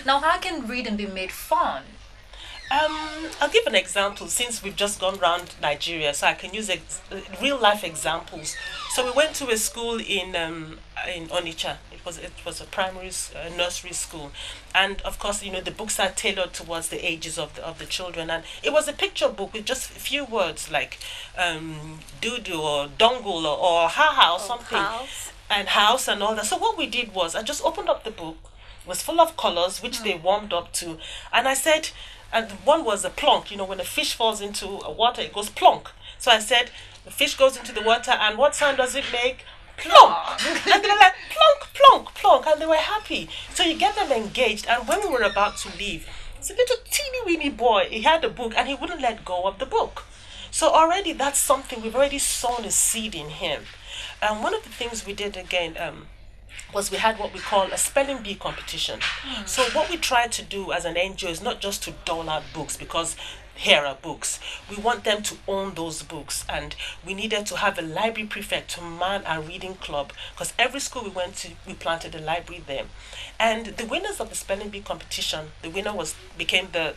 Now, how can reading be made fun? I'll give an example since we've just gone around Nigeria, so I can use real life examples. So we went to a school in Onitsha. It was a nursery school, and of course, the books are tailored towards the ages of the children, and it was a picture book with just a few words like doo doo or dongle or haha or Oh, something, house. and house and all that. So what we did was I just opened up the book, was full of colors which they warmed up to, and I said, and one was a plonk. When a fish falls into water, it goes plonk. So I said, the fish goes into the water, and what sound does it make? Plonk. And they were like, plonk, plonk, plonk, and they were happy. So you get them engaged. And when we were about to leave, it's a little teeny weeny boy. He had a book, and he wouldn't let go of the book. So already that's something we've already sown a seed in him. And one of the things we did again, was we had what we call a spelling bee competition. So what we try to do as an NGO is not just to dole out books because here are books. We want them to own those books, and we needed to have a library prefect to man our reading club because every school we went to, we planted a library there. And the winners of the spelling bee competition, the winner was became the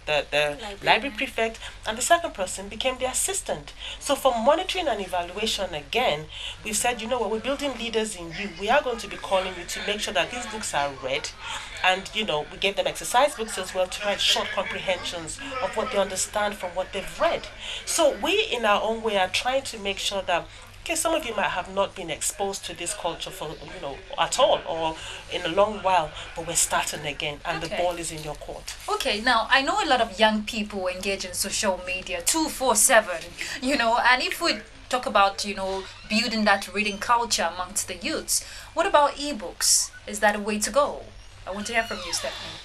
library prefect, and the second person became the assistant. So for monitoring and evaluation again, we've said, what, we're building leaders in you. We are going to be calling you to make sure that these books are read, and we gave them exercise books as well to write short comprehensions of what they understand from what they've read. So we in our own way are trying to make sure that, okay, some of you might have not been exposed to this culture for at all or in a long while, but we're starting again, and the Okay. ball is in your court. Okay, now I know a lot of young people engage in social media 247, and if we talk about, building that reading culture amongst the youths, what about ebooks? Is that a way to go? I want to hear from you, Stephanie.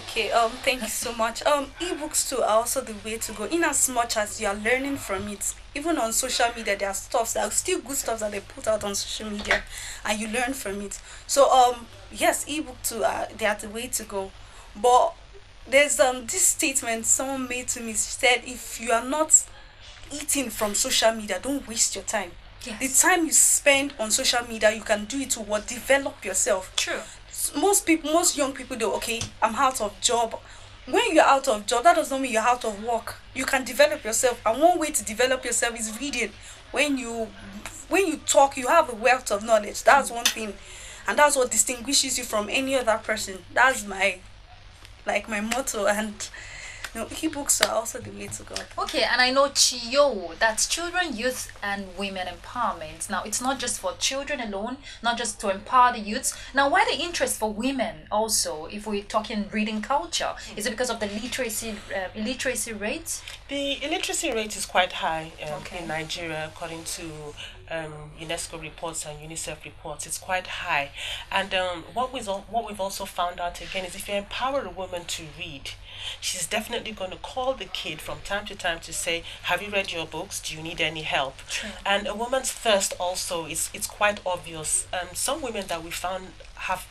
Okay, thank you so much. Ebooks too are also the way to go, in as much as you are learning from it. Even on social media, there are stuff, there are still good stuff that they put out on social media, and you learn from it. So, yes, ebook too, they are the way to go. But there's this statement someone made to me. She said, if you are not eating from social media, don't waste your time. The Yes. time you spend on social media, you can do it to what, develop yourself. True. Most people, most young people, do okay, I'm out of job. When you're out of job, that does not mean you're out of work. You can develop yourself, and one way to develop yourself is reading. When you talk, you have a wealth of knowledge. That's one thing, and that's what distinguishes you from any other person. That's my motto. And ebooks are also the way to go. Okay, and I know ChiYoWo, that's children, youth, and women empowerment. Now, it's not just for children alone, not just to empower the youths. Now, why the interest for women also, if we're talking reading culture? Is it because of the illiteracy rate? The illiteracy rate is quite high Okay. in Nigeria, according to UNESCO reports and UNICEF reports. It's quite high, and what we've also found out again is if you empower a woman to read, she's definitely going to call the kid from time to time to say, "Have you read your books? Do you need any help?" True. And a woman's thirst also is it's quite obvious. Some women that we found have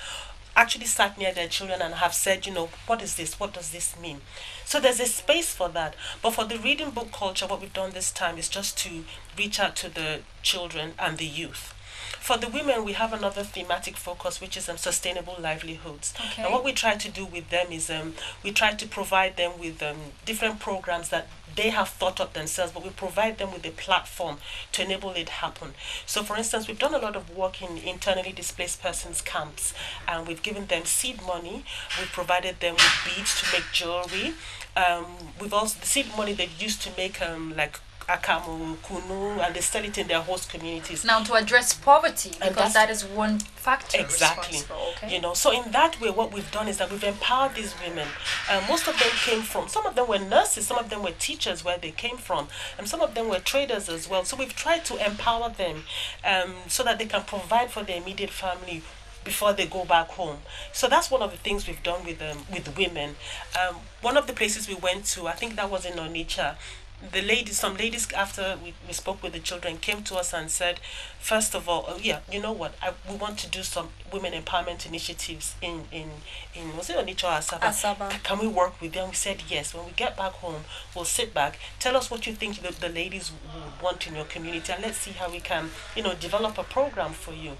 actually sat near their children and have said, what is this? What does this mean? So there's a space for that. But for the reading book culture, what we've done this time is just to reach out to the children and the youth. For the women, we have another thematic focus, which is sustainable livelihoods. Okay. And what we try to do with them is we try to provide them with different programs that they have thought up themselves, but we provide them with a platform to enable it happen. So, for instance, we've done a lot of work in internally displaced persons camps, and we've given them seed money. We've provided them with beads to make jewelry. We've also the seed money they used to make like akamu, kunu, and they sell it in their host communities. Now, to address poverty, And because that that's is one factor exactly, responsible, okay? so in that way what we've done is that we've empowered these women. Most of them came from, some of them were nurses, some of them were teachers where they came from, and some of them were traders as well. So we've tried to empower them so that they can provide for their immediate family before they go back home. So that's one of the things we've done with women. One of the places we went to, I think that was in Onitsha, some ladies, after we spoke with the children, came to us and said, first of all, oh yeah, you know what, we want to do some women empowerment initiatives in was it Onitsha or Asaba? Asaba. Can we work with them? We said yes. When we get back home, we'll sit back, tell us what you think the ladies would want in your community, and let's see how we can develop a program for you.